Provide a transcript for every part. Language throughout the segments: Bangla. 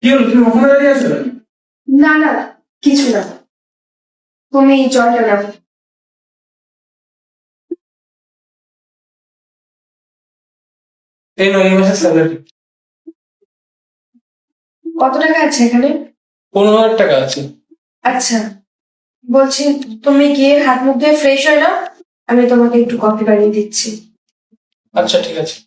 কি হলো, তুমি ওখানে দাঁড়িয়ে আছো? না না, কিছু না, তুমি জলটা নাও। এই নয়, এই মাসের স্যালারি। কত টাকা আছে এখানে? 15,000 টাকা আছে। আচ্ছা, বলছি তুমি গিয়ে হাত মুখ ধুয়ে ফ্রেশ হয়ে নাও, আমি তোমাকে একটু কফি বানিয়ে দিচ্ছি। আচ্ছা ঠিক আছে।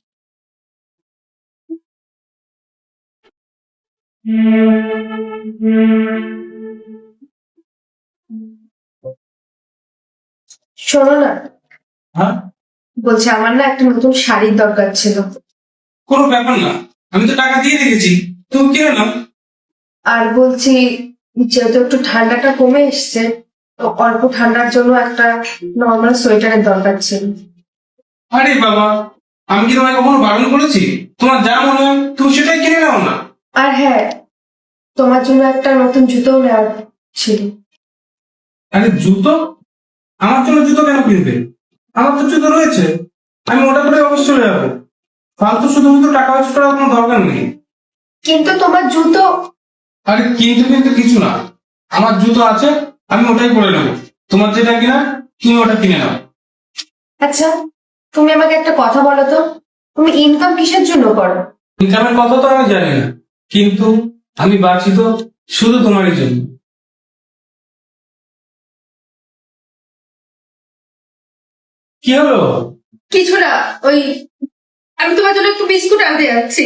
শোনো না, হ্যাঁ, বলছি আমার না একটা নতুন শাড়ির দরকার ছিল। কোনো ব্যাপার না, আমি তো টাকা দিয়ে রেখেছি, তুমি কিনে নাও। আর বলছি, যেহেতু একটু ঠান্ডাটা কমে এসছে, তো অল্প ঠান্ডার জন্য একটা নর্মাল সোয়েটারের দরকার ছিল। আরে বাবা, আমি কি তোমাকে কখনো বারণ করেছি? তোমার যা মনে হয় তুমি সেটাই কিনে নাও না। আর হ্যাঁ, তোমার জন্য একটা নতুন জুতোও নেওয়ার ছিল। আরে জুতো? আমার জন্য জুতো কেন কিনবে? আমার তো জুতো রয়েছে, আমি ওটা করে অবশ্য চলে যাবো। ফালতু শুধুমাত্র টাকা ওয়েস্ট করার কোনো দরকার নেই। কিন্তু তোমার জুতো। আরে কিন্তু কিন্তু কিছু না, আমার জুতো আছে, আমি ওটাই পরে নেবো। তোমার যেটা কিনা তুমি ওটা কিনে নাও। আচ্ছা, তুমি আমাকে একটা কথা বলো তো, তুমি ইনকাম কিসের জন্য করো? ইনকামের কথা তো আমি জানি না, কিন্তু আমি বাঁচি তো শুধু তোমারই জন্য। কি হলো? কিছু না, ওই আমি তোমার জন্য একটু বিস্কুট আনতে যাচ্ছি।